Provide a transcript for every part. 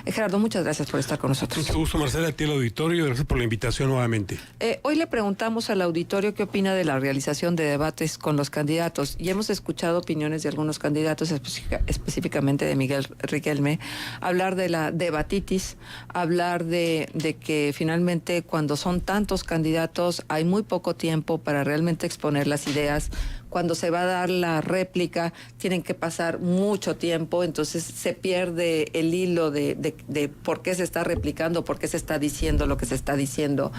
Gerardo, muchas gracias por estar con nosotros. Mucho gusto, Marcela, a ti el auditorio, gracias por la invitación nuevamente. Hoy le preguntamos al auditorio qué opina de la realización de debates con los candidatos, y hemos escuchado opiniones de algunos candidatos, específicamente de Miguel Riquelme, hablar de la debatitis, hablar de que finalmente cuando son tantos candidatos hay muy poco tiempo para realmente exponer las ideas. Cuando se va a dar la réplica tienen que pasar mucho tiempo, entonces se pierde el hilo de por qué se está replicando, por qué se está diciendo lo que se está diciendo.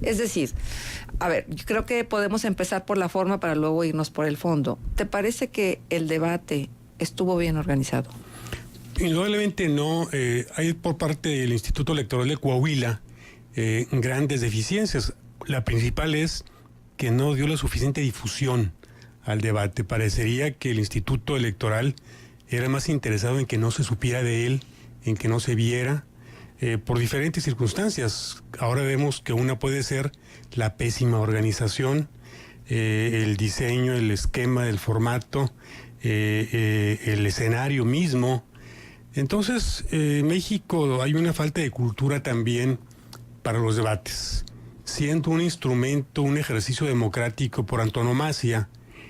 Es decir, a ver, yo creo que podemos empezar por la forma para luego irnos por el fondo. ¿Te parece que el debate estuvo bien organizado? Indudablemente no. Hay por parte del Instituto Electoral de Coahuila grandes deficiencias. La principal es que no dio la suficiente difusión al debate. Parecería que el Instituto Electoral era más interesado en que no se supiera de él, en que no se viera, por diferentes circunstancias. Ahora vemos que una puede ser la pésima organización, el diseño, el esquema del formato, el escenario mismo. Entonces, en México hay una falta de cultura también para los debates. Siendo un instrumento, un ejercicio democrático por antonomasia,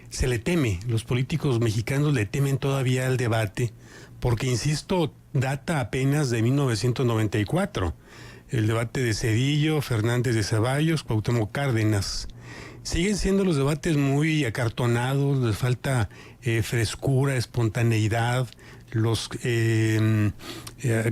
se le teme, los políticos mexicanos le temen todavía al debate, porque, insisto, data apenas de 1994, el debate de Zedillo, Fernández de Ceballos, Cuauhtémoc Cárdenas. Siguen siendo los debates muy acartonados, les falta frescura, espontaneidad, los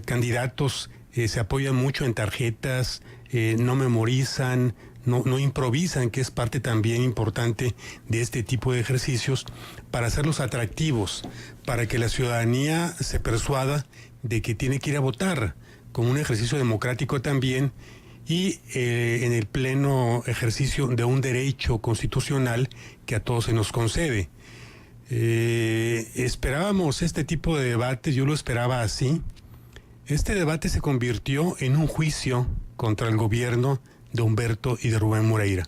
candidatos se apoyan mucho en tarjetas, no memorizan, no improvisan, que es parte también importante de este tipo de ejercicios, para hacerlos atractivos, para que la ciudadanía se persuada de que tiene que ir a votar, como un ejercicio democrático también, y en el pleno ejercicio de un derecho constitucional que a todos se nos concede. Esperábamos este tipo de debates, yo lo esperaba así. Este debate se convirtió en un juicio contra el gobierno de Humberto y de Rubén Moreira.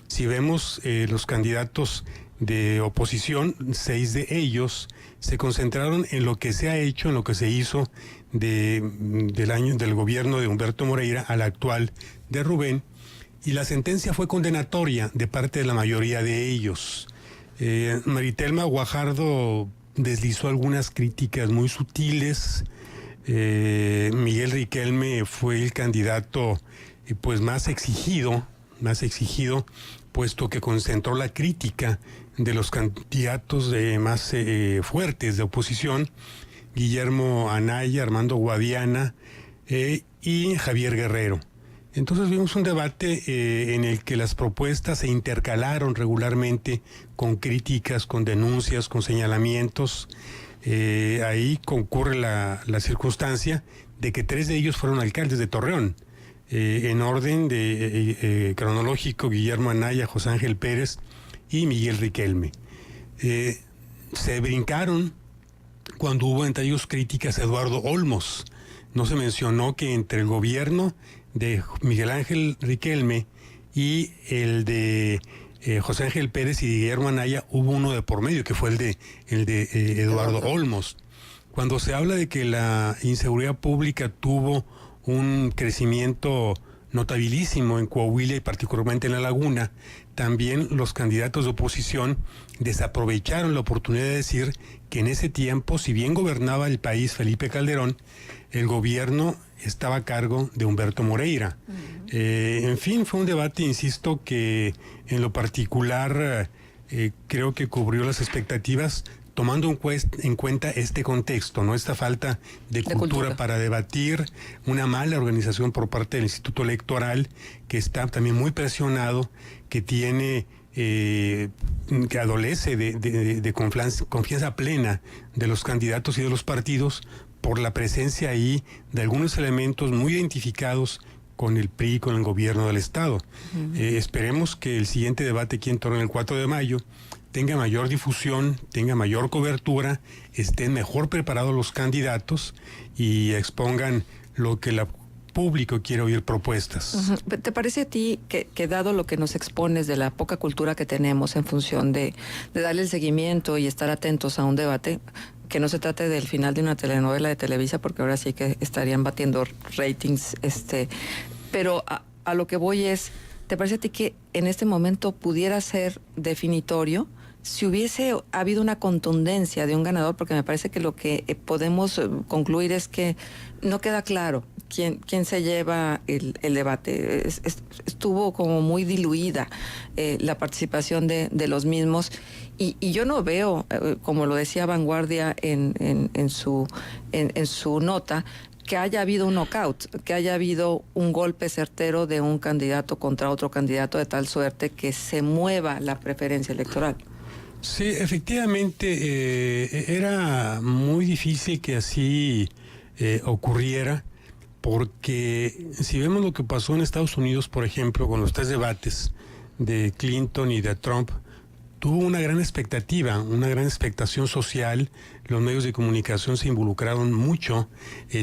Si vemos los candidatos de oposición, 6 de ellos se concentraron en lo que se ha hecho, en lo que se hizo del gobierno de Humberto Moreira al actual de Rubén, y la sentencia fue condenatoria de parte de la mayoría de ellos. Maritelma Guajardo deslizó algunas críticas muy sutiles. Miguel Riquelme fue el candidato pues más exigido, puesto que concentró la crítica de los candidatos más fuertes de oposición, Guillermo Anaya, Armando Guadiana y Javier Guerrero. Entonces vimos un debate en el que las propuestas se intercalaron regularmente con críticas, con denuncias, con señalamientos. Ahí concurre la circunstancia de que 3 de ellos fueron alcaldes de Torreón. En orden cronológico, Guillermo Anaya, José Ángel Pérez y Miguel Riquelme. Se brincaron cuando hubo entre ellos críticas a Eduardo Olmos. No se mencionó que entre el gobierno de Miguel Ángel Riquelme y el de José Ángel Pérez y Guillermo Anaya hubo uno de por medio, que fue el de Eduardo Olmos. Cuando se habla de que la inseguridad pública tuvo un crecimiento notabilísimo en Coahuila y particularmente en La Laguna, también los candidatos de oposición desaprovecharon la oportunidad de decir que en ese tiempo, si bien gobernaba el país Felipe Calderón, el gobierno estaba a cargo de Humberto Moreira. En fin, fue un debate, insisto, que en lo particular creo que cubrió las expectativas, tomando en cuenta este contexto, ¿no? Esta falta de cultura para debatir, una mala organización por parte del Instituto Electoral, que está también muy presionado, que tiene que adolece de confianza plena de los candidatos y de los partidos, por la presencia ahí de algunos elementos muy identificados con el PRI, con el gobierno del Estado. Esperemos que el siguiente debate aquí en Torreón, el 4 de mayo, tenga mayor difusión, tenga mayor cobertura, estén mejor preparados los candidatos y expongan lo que el público quiere oír, propuestas. ¿Te parece a ti que dado lo que nos expones de la poca cultura que tenemos en función de darle el seguimiento y estar atentos a un debate, que no se trate del final de una telenovela de Televisa, porque ahora sí que estarían batiendo ratings, pero a lo que voy es, ¿te parece a ti que en este momento pudiera ser definitorio si hubiese habido una contundencia de un ganador? Porque me parece que lo que podemos concluir es que no queda claro quién se lleva el debate. Estuvo como muy diluida la participación de los mismos, y yo no veo, como lo decía Vanguardia en su nota, que haya habido un knockout, que haya habido un golpe certero de un candidato contra otro candidato de tal suerte que se mueva la preferencia electoral. Sí, efectivamente, era muy difícil que así ocurriera, porque si vemos lo que pasó en Estados Unidos, por ejemplo, con los 3 debates de Clinton y de Trump, tuvo una gran expectativa, una gran expectación social. Los medios de comunicación se involucraron mucho,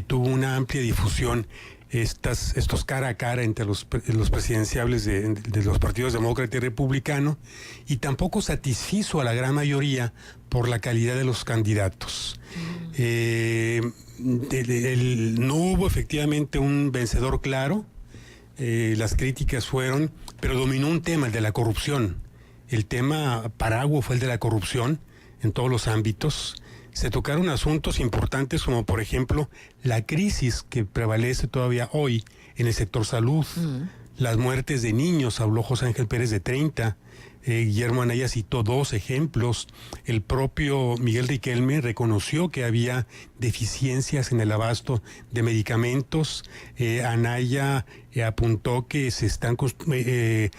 tuvo una amplia difusión estos cara a cara entre los presidenciables de los partidos demócrata y republicano, y tampoco satisfizo a la gran mayoría por la calidad de los candidatos. No hubo efectivamente un vencedor claro, las críticas fueron, pero dominó un tema, el de la corrupción. El tema paraguas fue el de la corrupción en todos los ámbitos. Se tocaron asuntos importantes como, por ejemplo, la crisis que prevalece todavía hoy en el sector salud, las muertes de niños. Habló José Ángel Pérez de 30, Guillermo Anaya citó 2 ejemplos, el propio Miguel Riquelme reconoció que había deficiencias en el abasto de medicamentos. Anaya apuntó que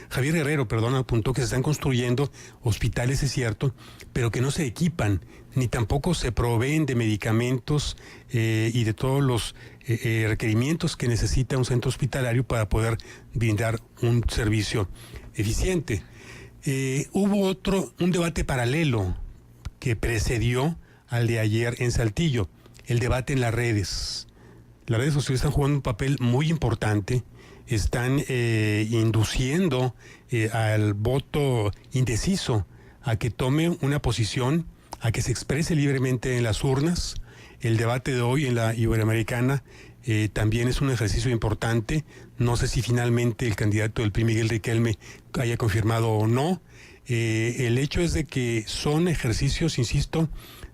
Javier Guerrero, apuntó que se están construyendo hospitales, es cierto, pero que no se equipan, ni tampoco se proveen de medicamentos y de todos los requerimientos que necesita un centro hospitalario para poder brindar un servicio eficiente. Hubo un debate paralelo que precedió al de ayer en Saltillo, el debate en las redes. Las redes sociales están jugando un papel muy importante, están induciendo al voto indeciso a que tome una posición, a que se exprese libremente en las urnas. El debate de hoy en la Iberoamericana también es un ejercicio importante. No sé si finalmente el candidato del PRI, Miguel Riquelme, haya confirmado o no. El hecho es de que son ejercicios, insisto,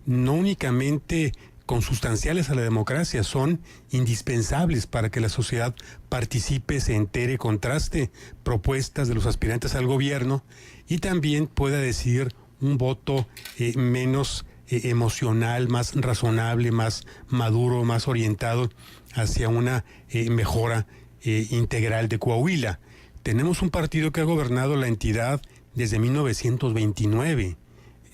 no únicamente consustanciales a la democracia, son indispensables para que la sociedad participe, se entere, contraste propuestas de los aspirantes al gobierno y también pueda decidir un voto menos emocional, más razonable, más maduro, más orientado hacia una mejora integral de Coahuila. Tenemos un partido que ha gobernado la entidad desde 1929.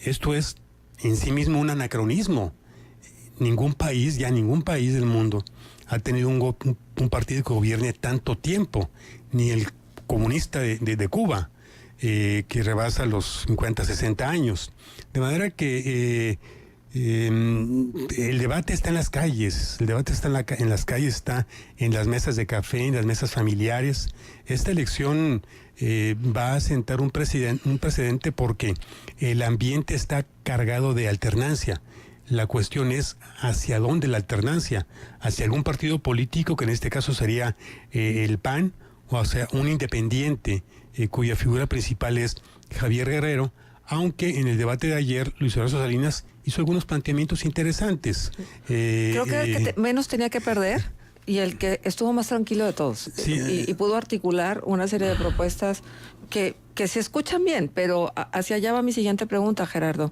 Esto es en sí mismo un anacronismo. Ningún país del mundo ha tenido un partido que gobierne tanto tiempo, ni el comunista de Cuba, que rebasa los 50, 60 años. De manera que el debate está en las calles, el debate está en las calles, está en las mesas de café, en las mesas familiares. Esta elección va a sentar un precedente porque el ambiente está cargado de alternancia. La cuestión es hacia dónde la alternancia, hacia algún partido político, que en este caso sería el PAN, o hacia un independiente cuya figura principal es Javier Guerrero, aunque en el debate de ayer Luis Horacio Salinas hizo algunos planteamientos interesantes. Creo que el que menos tenía que perder y el que estuvo más tranquilo de todos. Sí, y pudo articular una serie de propuestas que se escuchan bien, pero hacia allá va mi siguiente pregunta, Gerardo.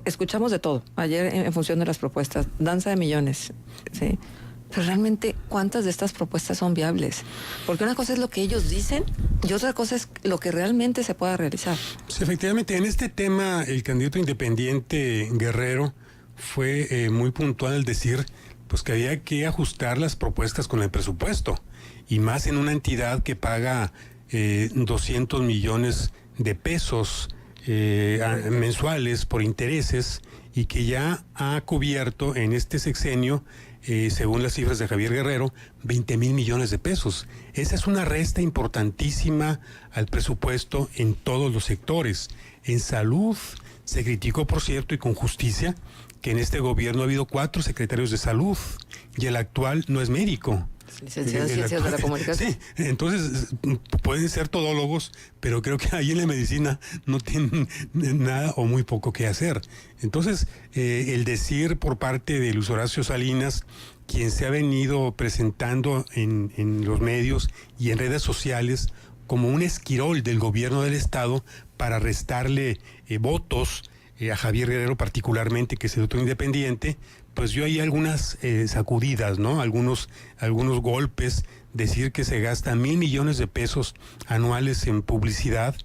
Escuchamos de todo ayer en función de las propuestas, danza de millones, ¿sí? Pero realmente, ¿cuántas de estas propuestas son viables? Porque una cosa es lo que ellos dicen y otra cosa es lo que realmente se pueda realizar. Sí, efectivamente, en este tema el candidato independiente Guerrero fue muy puntual al decir pues que había que ajustar las propuestas con el presupuesto, y más en una entidad que paga 200 millones de pesos mensuales por intereses, y que ya ha cubierto en este sexenio, según las cifras de Javier Guerrero, 20,000 millones de pesos. Esa es una resta importantísima al presupuesto en todos los sectores. En salud se criticó, por cierto, y con justicia, que en este gobierno ha habido 4 secretarios de salud y el actual no es médico. Licenciado en Ciencias de la Comunicación. Sí, entonces pueden ser todólogos, pero creo que ahí en la medicina no tienen nada o muy poco que hacer. Entonces, el decir por parte de Luis Horacio Salinas, quien se ha venido presentando en los medios y en redes sociales como un esquirol del gobierno del Estado para restarle votos a Javier Guerrero particularmente, que es el otro independiente, pues yo hay algunas sacudidas, ¿no? Algunos golpes, decir que se gasta 1,000 millones de pesos anuales en publicidad,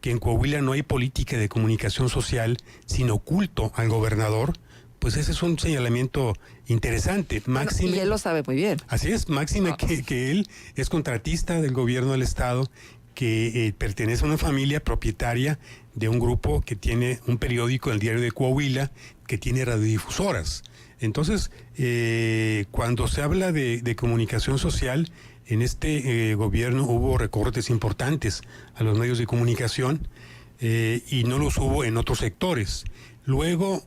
que en Coahuila no hay política de comunicación social, sino culto al gobernador, pues ese es un señalamiento interesante. Máxime, y él lo sabe muy bien. Así es, máxime que él es contratista del gobierno del Estado, que pertenece a una familia propietaria de un grupo que tiene un periódico, el Diario de Coahuila, que tiene radiodifusoras. Entonces, cuando se habla de comunicación social, en este gobierno hubo recortes importantes a los medios de comunicación y no los hubo en otros sectores. Luego,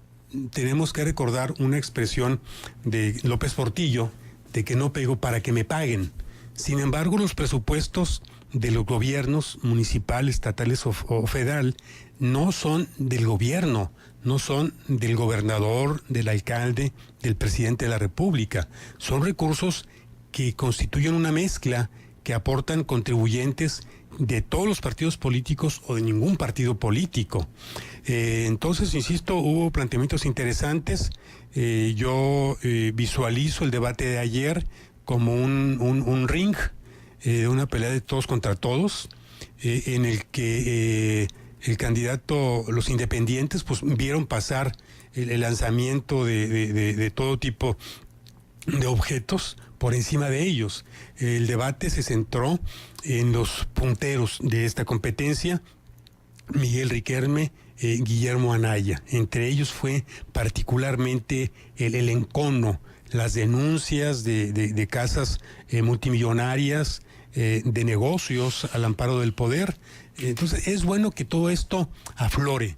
tenemos que recordar una expresión de López Portillo, de que no pego para que me paguen. Sin embargo, los presupuestos de los gobiernos municipal, estatales o federal no son del gobierno, no son del gobernador, del alcalde, del presidente de la República. Son recursos que constituyen una mezcla que aportan contribuyentes de todos los partidos políticos o de ningún partido político. Entonces, insisto, hubo planteamientos interesantes. Yo visualizo el debate de ayer como un ring, una pelea de todos contra todos, en el que el candidato, los independientes, pues vieron pasar el lanzamiento de todo tipo de objetos por encima de ellos. El debate se centró en los punteros de esta competencia, Miguel Riquelme, Guillermo Anaya. Entre ellos fue particularmente el encono, las denuncias de casas multimillonarias, de negocios al amparo del poder. Entonces es bueno que todo esto aflore,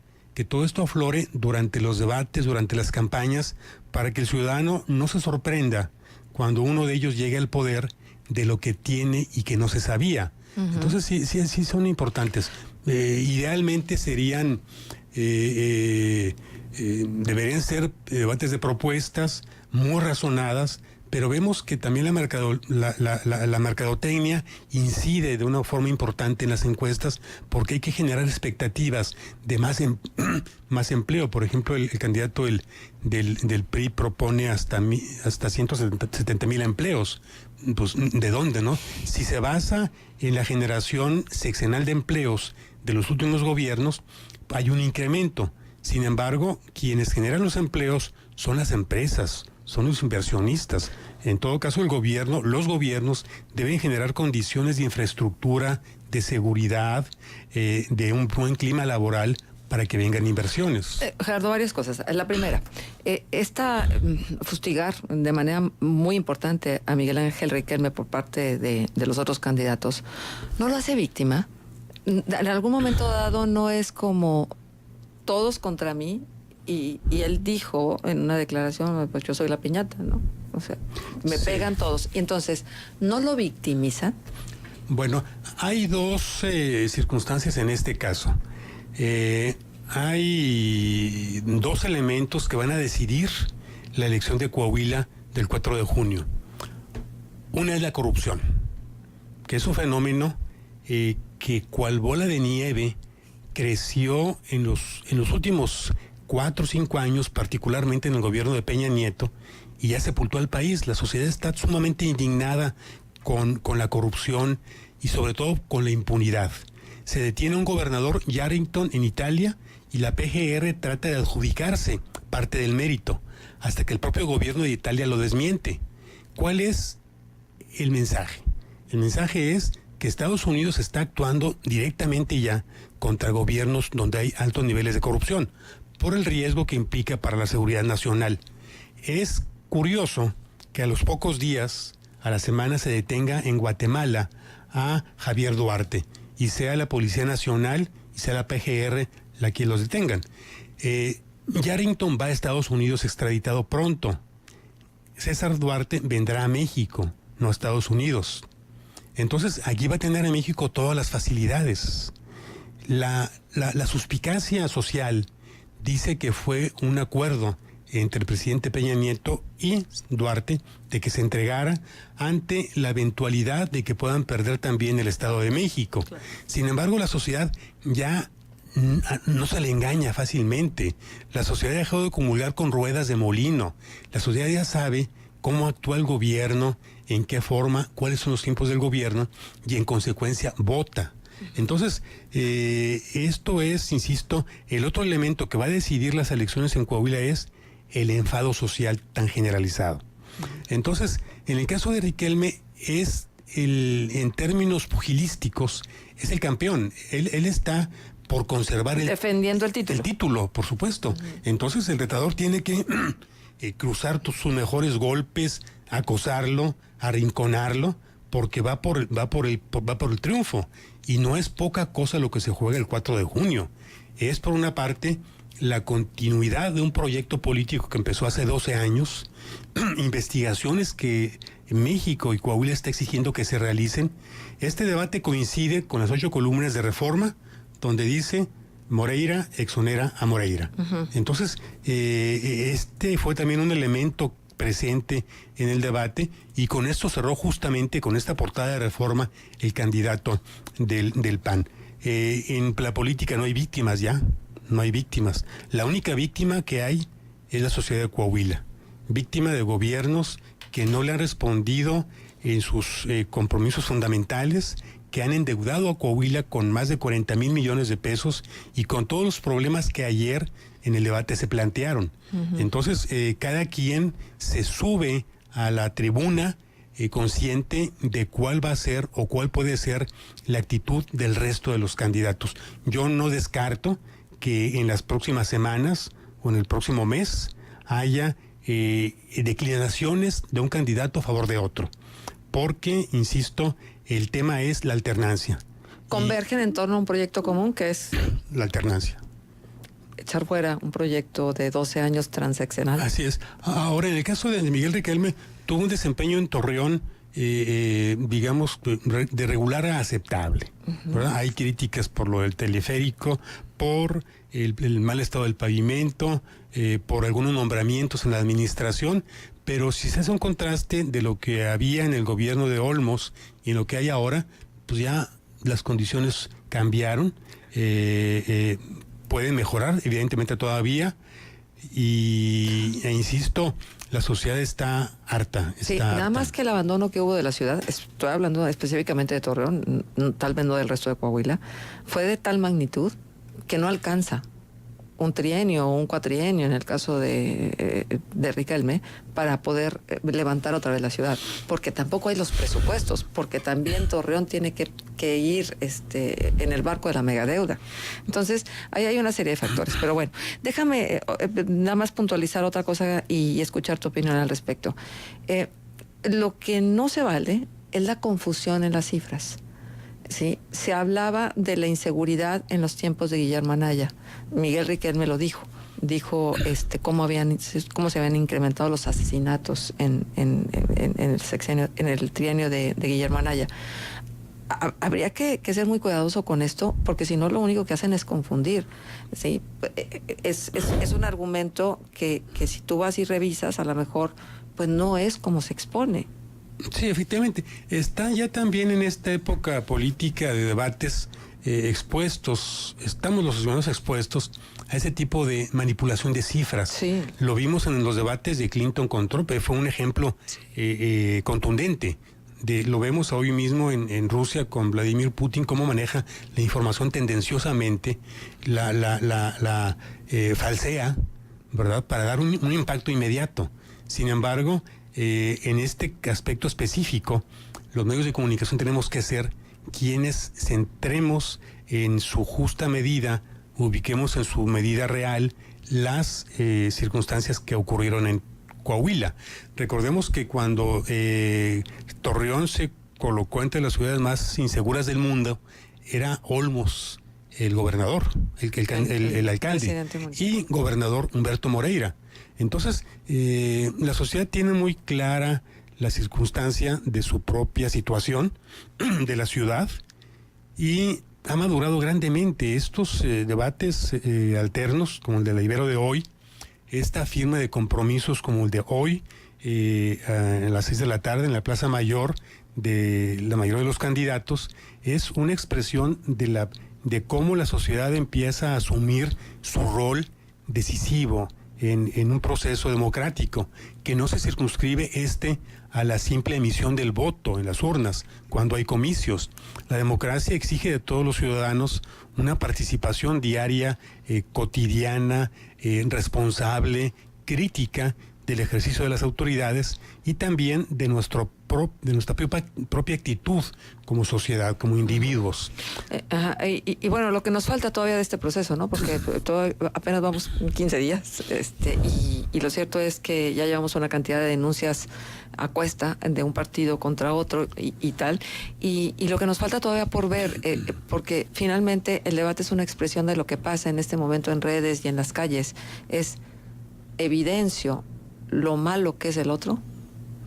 durante los debates, durante las campañas, para que el ciudadano no se sorprenda cuando uno de ellos llegue al poder de lo que tiene y que no se sabía. Uh-huh. Entonces sí son importantes. Idealmente serían, deberían ser debates de propuestas muy razonadas, pero vemos que también la mercadotecnia incide de una forma importante en las encuestas, porque hay que generar expectativas de más empleo. Por ejemplo, el candidato del PRI propone hasta 170,000 empleos. Pues, ¿de dónde, no? Si se basa en la generación sexenal de empleos de los últimos gobiernos, hay un incremento. Sin embargo, quienes generan los empleos son las empresas, son los inversionistas. En todo caso, los gobiernos deben generar condiciones de infraestructura, de seguridad, de un buen clima laboral para que vengan inversiones. Gerardo, varias cosas. La primera, fustigar de manera muy importante a Miguel Ángel Riquelme por parte de los otros candidatos, ¿no lo hace víctima? En algún momento dado no es como todos contra mí, y él dijo en una declaración, pues yo soy la piñata, ¿no? O sea, me pegan todos. Y entonces, ¿no lo victimiza? Bueno, hay dos circunstancias en este caso. Hay dos elementos que van a decidir la elección de Coahuila del 4 de junio. Una es la corrupción, que es un fenómeno que cual bola de nieve creció en los últimos 4 o 5 años, particularmente en el gobierno de Peña Nieto, y ya sepultó al país. La sociedad está sumamente indignada con la corrupción y sobre todo con la impunidad. Se detiene a un gobernador, Yarrington, en Italia, y la PGR trata de adjudicarse parte del mérito, hasta que el propio gobierno de Italia lo desmiente. ¿Cuál es el mensaje? El mensaje es que Estados Unidos está actuando directamente ya contra gobiernos donde hay altos niveles de corrupción, por el riesgo que implica para la seguridad nacional. Es curioso que a los pocos días, a la semana, se detenga en Guatemala a Javier Duarte, y sea la Policía Nacional y sea la PGR la que los detengan. Yarrington va a Estados Unidos extraditado pronto. César Duarte vendrá a México, no a Estados Unidos. Entonces, aquí va a tener en México todas las facilidades. La suspicacia social dice que fue un acuerdo entre el presidente Peña Nieto y Duarte de que se entregara ante la eventualidad de que puedan perder también el Estado de México. Claro. Sin embargo, la sociedad ya no se le engaña fácilmente. La sociedad ha dejado de comulgar con ruedas de molino. La sociedad ya sabe cómo actúa el gobierno, en qué forma, cuáles son los tiempos del gobierno y en consecuencia vota. Entonces, esto es, insisto, el otro elemento que va a decidir las elecciones en Coahuila es el enfado social tan generalizado. Entonces, en el caso de Riquelme es en términos pugilísticos, es el campeón. Él está por conservar defendiendo el título. El título, por supuesto. Entonces el retador tiene que cruzar sus mejores golpes, acosarlo, arrinconarlo, porque va por el triunfo. Y no es poca cosa lo que se juega el 4 de junio. Es, por una parte, la continuidad de un proyecto político que empezó hace 12 años, investigaciones que México y Coahuila está exigiendo que se realicen. Este debate coincide con las 8 columnas de Reforma, donde dice Moreira exonera a Moreira. Entonces, este fue también un elemento presente en el debate, y con esto cerró justamente con esta portada de Reforma el candidato del PAN. En la política no hay víctimas ya, no hay víctimas. La única víctima que hay es la sociedad de Coahuila, víctima de gobiernos que no le han respondido en sus compromisos fundamentales, que han endeudado a Coahuila con más de 40,000 millones de pesos y con todos los problemas que ayer en el debate se plantearon. Entonces, cada quien se sube a la tribuna consciente de cuál va a ser o cuál puede ser la actitud del resto de los candidatos. Yo no descarto que en las próximas semanas o en el próximo mes haya declinaciones de un candidato a favor de otro, porque, insisto, el tema es la alternancia. Convergen en torno a un proyecto común que es la alternancia. Echar fuera un proyecto de 12 años transeccional. Así es. Ahora, en el caso de Miguel Riquelme, tuvo un desempeño en Torreón, digamos, de regular a aceptable. ¿Verdad? Hay críticas por lo del teleférico, por el mal estado del pavimento, por algunos nombramientos en la administración, pero si se hace un contraste de lo que había en el gobierno de Olmos y en lo que hay ahora, pues ya las condiciones cambiaron. Pueden mejorar, evidentemente todavía, e insisto, la sociedad está harta. Sí, nada más que el abandono que hubo de la ciudad, estoy hablando específicamente de Torreón, tal vez no del resto de Coahuila, fue de tal magnitud que no alcanza un trienio o un cuatrienio en el caso de Riquelme para poder levantar otra vez la ciudad, porque tampoco hay los presupuestos, porque también Torreón tiene que ir en el barco de la megadeuda. Entonces, ahí hay una serie de factores, pero bueno, déjame nada más puntualizar otra cosa y escuchar tu opinión al respecto. Lo que no se vale es la confusión en las cifras. Sí, se hablaba de la inseguridad en los tiempos de Guillermo Anaya. Miguel Riquelme lo dijo cómo se habían incrementado los asesinatos en el sexenio, en el trienio de Guillermo Anaya. Habría que ser muy cuidadoso con esto, porque si no lo único que hacen es confundir. ¿Sí? Es un argumento que si tú vas y revisas, a lo mejor pues no es como se expone. Sí, efectivamente. Está ya también en esta época política de debates estamos los ciudadanos expuestos a ese tipo de manipulación de cifras. Sí. Lo vimos en los debates de Clinton con Trump, fue un ejemplo contundente. Lo vemos hoy mismo en Rusia con Vladimir Putin, cómo maneja la información tendenciosamente, la falsea, ¿verdad?, para dar un impacto inmediato. Sin embargo, en este aspecto específico, los medios de comunicación tenemos que ser quienes centremos en su justa medida, ubiquemos en su medida real las circunstancias que ocurrieron en Coahuila. Recordemos que cuando Torreón se colocó entre las ciudades más inseguras del mundo, era Olmos el gobernador, el alcalde, y gobernador Humberto Moreira. Entonces, la sociedad tiene muy clara la circunstancia de su propia situación, de la ciudad, y ha madurado grandemente estos debates alternos, como el de la Ibero de hoy, esta firma de compromisos como el de hoy, a las 6 de la tarde en la Plaza Mayor, de la mayoría de los candidatos, es una expresión de cómo la sociedad empieza a asumir su rol decisivo en un proceso democrático, que no se circunscribe a la simple emisión del voto en las urnas, cuando hay comicios. La democracia exige de todos los ciudadanos una participación diaria, cotidiana, responsable, crítica del ejercicio de las autoridades y también de nuestra propia actitud como sociedad, como individuos. Y bueno, lo que nos falta todavía de este proceso, ¿no? Porque apenas vamos 15 días, y lo cierto es que ya llevamos una cantidad de denuncias a cuesta de un partido contra otro y tal, y lo que nos falta todavía por ver, porque finalmente el debate es una expresión de lo que pasa en este momento en redes y en las calles, es evidencio lo malo que es el otro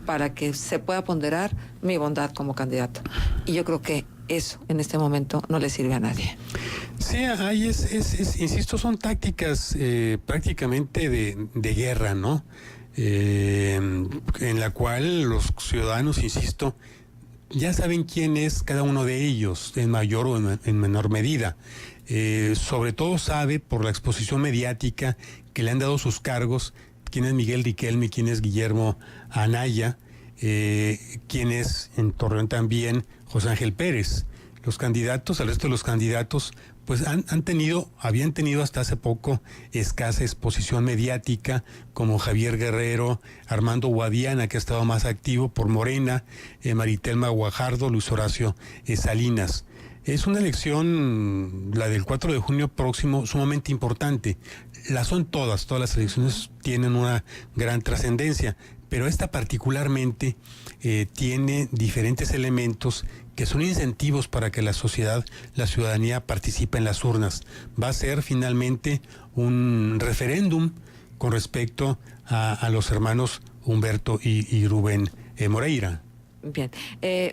para que se pueda ponderar mi bondad como candidato. Y yo creo que eso en este momento no le sirve a nadie. Sí, ahí insisto, son tácticas prácticamente de guerra, ¿no? En la cual los ciudadanos, insisto, ya saben quién es cada uno de ellos, en mayor o en menor medida. Sobre todo sabe por la exposición mediática que le han dado sus cargos, quién es Miguel Riquelme, quién es Guillermo Anaya, quién es en Torreón también José Ángel Pérez. Los candidatos, el resto de los candidatos, pues habían tenido hasta hace poco escasa exposición mediática, como Javier Guerrero, Armando Guadiana, que ha estado más activo por Morena, Maritelma Guajardo, Luis Horacio Salinas. Es una elección, la del 4 de junio próximo, sumamente importante. Son todas las elecciones tienen una gran trascendencia, pero esta particularmente tiene diferentes elementos que son incentivos para que la ciudadanía participe en las urnas. Va a ser finalmente un referéndum con respecto a los hermanos Humberto y Rubén Moreira. Bien,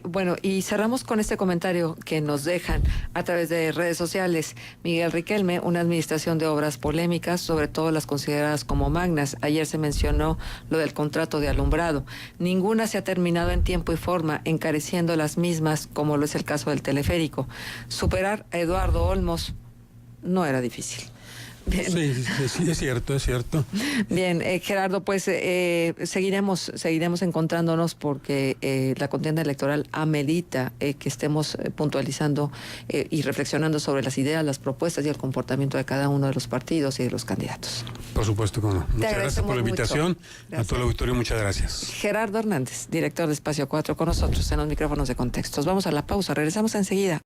bueno, y cerramos con este comentario que nos dejan a través de redes sociales. Miguel Riquelme, una administración de obras polémicas, sobre todo las consideradas como magnas. Ayer se mencionó lo del contrato de alumbrado. Ninguna se ha terminado en tiempo y forma, encareciendo las mismas, como lo es el caso del teleférico. Superar a Eduardo Olmos no era difícil. Bien. Sí, es cierto. Bien, Gerardo, pues seguiremos encontrándonos porque la contienda electoral amerita que estemos puntualizando y reflexionando sobre las ideas, las propuestas y el comportamiento de cada uno de los partidos y de los candidatos. Por supuesto, cómo no. Muchas gracias por la invitación. A todo el auditorio, muchas gracias. Gerardo Hernández, director de Espacio 4, con nosotros en los micrófonos de Contextos. Vamos a la pausa, regresamos enseguida.